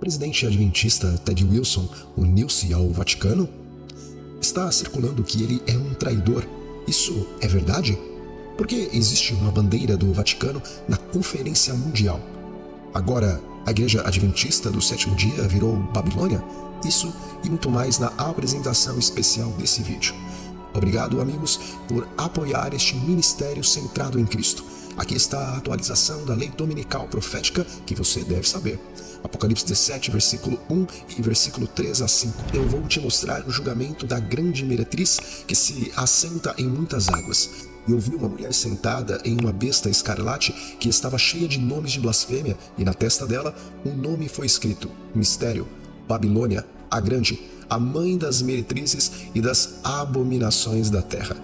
presidente adventista Ted Wilson uniu-se ao Vaticano? Está circulando que ele é um traidor. Isso é verdade? Por que existe uma bandeira do Vaticano na Conferência Mundial? Agora, a Igreja Adventista do Sétimo Dia virou Babilônia? Isso e muito mais na apresentação especial desse vídeo. Obrigado, amigos, por apoiar este ministério centrado em Cristo. Aqui está a atualização da lei dominical profética que você deve saber. Apocalipse 17, versículo 1 e versículo 3 a 5. Eu vou te mostrar o julgamento da grande meretriz que se assenta em muitas águas. E eu vi uma mulher sentada em uma besta escarlate que estava cheia de nomes de blasfêmia, e na testa dela um nome foi escrito: Mistério, Babilônia, a Grande, a mãe das meretrizes e das abominações da terra.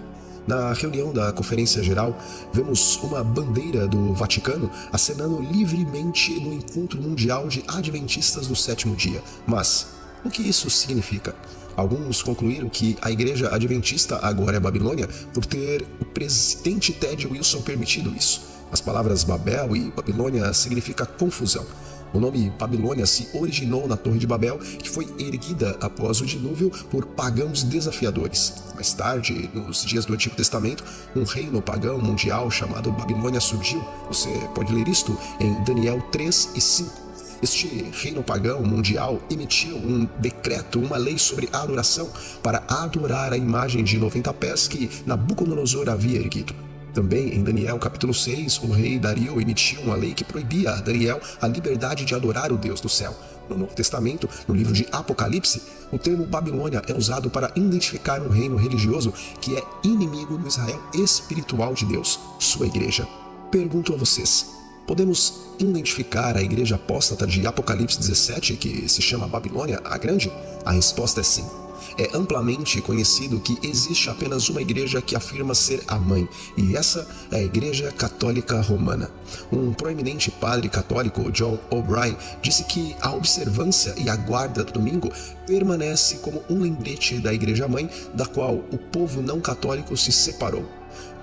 Na reunião da Conferência Geral, vemos uma bandeira do Vaticano acenando livremente no Encontro Mundial de Adventistas do Sétimo Dia. Mas o que isso significa? Alguns concluíram que a Igreja Adventista agora é Babilônia por ter o presidente Ted Wilson permitido isso. As palavras Babel e Babilônia significam confusão. O nome Babilônia se originou na Torre de Babel, que foi erguida após o dilúvio por pagãos desafiadores. Mais tarde, nos dias do Antigo Testamento, um reino pagão mundial chamado Babilônia surgiu. Você pode ler isto em Daniel 3 e 5. Este reino pagão mundial emitiu um decreto, uma lei sobre adoração para adorar a imagem de 90 pés que Nabucodonosor havia erguido. Também em Daniel capítulo 6, o rei Dario emitiu uma lei que proibia a Daniel a liberdade de adorar o Deus do céu. No Novo Testamento, no livro de Apocalipse, o termo Babilônia é usado para identificar um reino religioso que é inimigo do Israel espiritual de Deus, sua igreja. Pergunto a vocês, podemos identificar a igreja apóstata de Apocalipse 17, que se chama Babilônia a Grande? A resposta é sim. É amplamente conhecido que existe apenas uma igreja que afirma ser a mãe, e essa é a Igreja Católica Romana. Um proeminente padre católico, John O'Brien, disse que a observância e a guarda do domingo permanece como um lembrete da Igreja Mãe, da qual o povo não católico se separou.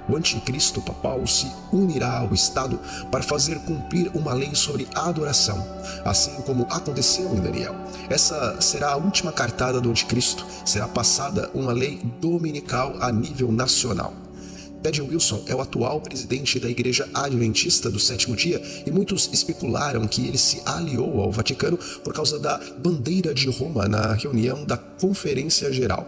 O anticristo papal se unirá ao Estado para fazer cumprir uma lei sobre adoração, assim como aconteceu em Daniel. Essa será a última cartada do anticristo. Será passada uma lei dominical a nível nacional. Ted Wilson é o atual presidente da Igreja Adventista do Sétimo Dia e muitos especularam que ele se aliou ao Vaticano por causa da bandeira de Roma na reunião da Conferência Geral.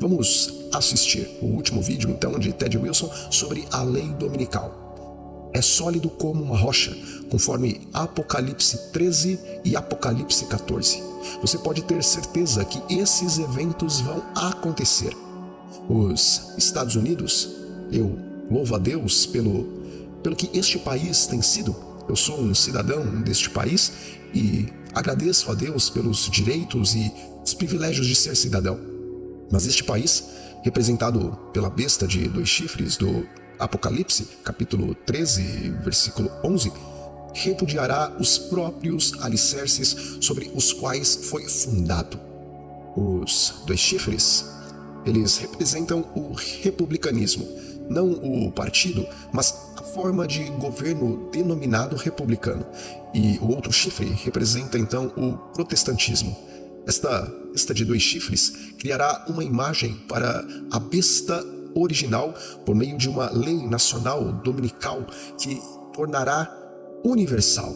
Vamos assistir o último vídeo então de Ted Wilson sobre a lei dominical. É sólido como uma rocha, conforme Apocalipse 13 e Apocalipse 14. Você pode ter certeza que esses eventos vão acontecer. Os Estados Unidos, eu louvo a Deus pelo que este país tem sido. Eu sou um cidadão deste país e agradeço a Deus pelos direitos e os privilégios de ser cidadão. Mas este país, representado pela besta de 2 chifres do Apocalipse, capítulo 13, versículo 11, repudiará os próprios alicerces sobre os quais foi fundado. Os 2 chifres, eles representam o republicanismo, não o partido, mas a forma de governo denominado republicano. E o outro chifre representa então o protestantismo. Esta besta de 2 chifres criará uma imagem para a besta original por meio de uma lei nacional dominical que tornará universal.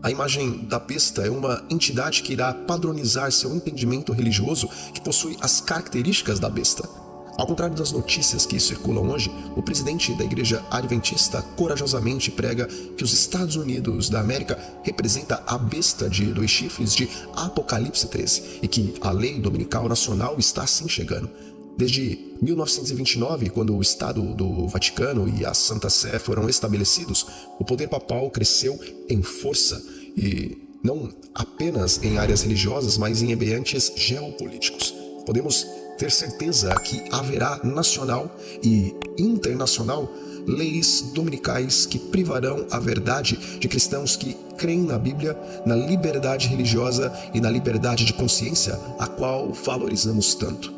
A imagem da besta é uma entidade que irá padronizar seu entendimento religioso que possui as características da besta. Ao contrário das notícias que circulam hoje, o presidente da Igreja Adventista corajosamente prega que os Estados Unidos da América representa a besta de 2 chifres de Apocalipse 13 e que a lei dominical nacional está assim chegando. Desde 1929, quando o Estado do Vaticano e a Santa Sé foram estabelecidos, o poder papal cresceu em força e não apenas em áreas religiosas, mas em ambientes geopolíticos. Podemos ter certeza que haverá nacional e internacional leis dominicais que privarão a verdade de cristãos que creem na Bíblia, na liberdade religiosa e na liberdade de consciência, a qual valorizamos tanto.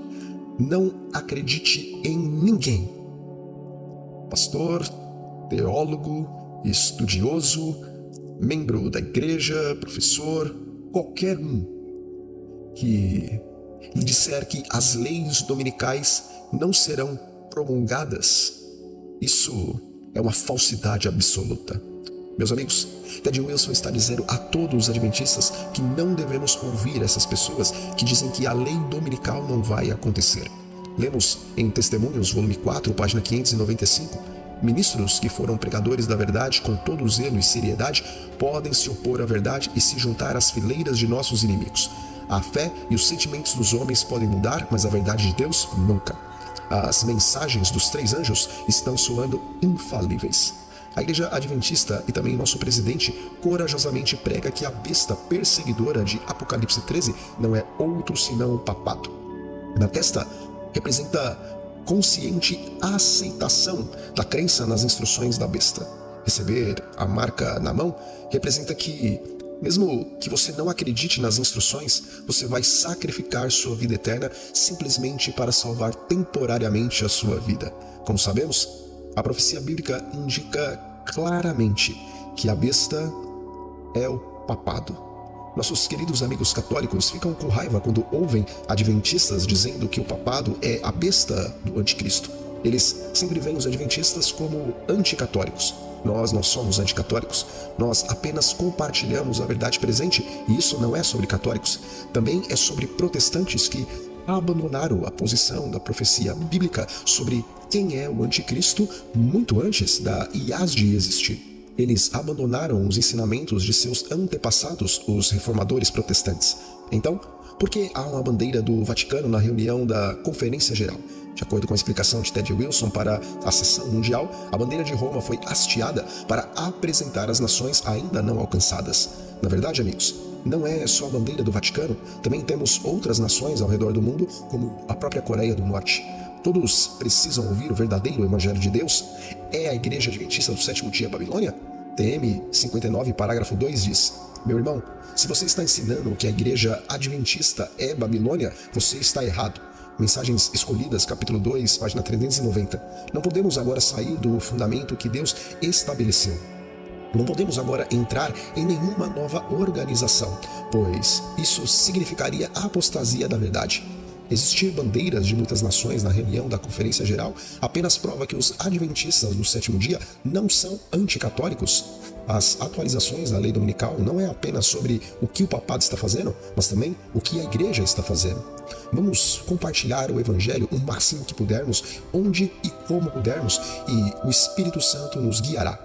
Não acredite em ninguém. Pastor, teólogo, estudioso, membro da igreja, professor, qualquer um que lhe disser que as leis dominicais não serão promulgadas, isso é uma falsidade absoluta. Meus amigos, Ted Wilson está dizendo a todos os adventistas que não devemos ouvir essas pessoas que dizem que a lei dominical não vai acontecer. Lemos em Testemunhos, volume 4, página 595, ministros que foram pregadores da verdade com todo zelo e seriedade podem se opor à verdade e se juntar às fileiras de nossos inimigos. A fé e os sentimentos dos homens podem mudar, mas a verdade de Deus nunca. As mensagens dos 3 anjos estão soando infalíveis. A Igreja Adventista e também nosso presidente corajosamente prega que a besta perseguidora de Apocalipse 13 não é outro senão o papado. Na testa representa consciente aceitação da crença nas instruções da besta. Receber a marca na mão representa que, mesmo que você não acredite nas instruções, você vai sacrificar sua vida eterna simplesmente para salvar temporariamente a sua vida. Como sabemos, a profecia bíblica indica claramente que a besta é o papado. Nossos queridos amigos católicos ficam com raiva quando ouvem adventistas dizendo que o papado é a besta do anticristo. Eles sempre veem os adventistas como anticatólicos. Nós não somos anticatólicos, nós apenas compartilhamos a verdade presente, e isso não é sobre católicos, também é sobre protestantes que abandonaram a posição da profecia bíblica sobre quem é o anticristo muito antes da IASD existir. Eles abandonaram os ensinamentos de seus antepassados, os reformadores protestantes. Então, por que há uma bandeira do Vaticano na reunião da Conferência Geral? De acordo com a explicação de Ted Wilson para a sessão mundial, a bandeira de Roma foi hasteada para apresentar as nações ainda não alcançadas. Na verdade, amigos, não é só a bandeira do Vaticano, também temos outras nações ao redor do mundo, como a própria Coreia do Norte. Todos precisam ouvir o verdadeiro Evangelho de Deus? É a Igreja Adventista do Sétimo Dia Babilônia? TM 59, parágrafo 2 diz: meu irmão, se você está ensinando que a Igreja Adventista é Babilônia, você está errado. Mensagens Escolhidas, capítulo 2, página 390. Não podemos agora sair do fundamento que Deus estabeleceu. Não podemos agora entrar em nenhuma nova organização, pois isso significaria a apostasia da verdade. Existir bandeiras de muitas nações na reunião da Conferência Geral apenas prova que os adventistas do sétimo dia não são anticatólicos. As atualizações da lei dominical não é apenas sobre o que o papado está fazendo, mas também o que a igreja está fazendo. Vamos compartilhar o Evangelho o máximo que pudermos, onde e como pudermos, e o Espírito Santo nos guiará.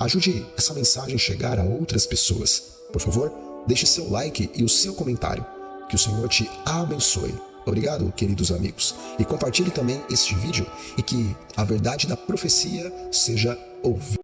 Ajude essa mensagem a chegar a outras pessoas. Por favor, deixe seu like e o seu comentário. Que o Senhor te abençoe. Obrigado, queridos amigos. E compartilhe também este vídeo e que a verdade da profecia seja ouvida.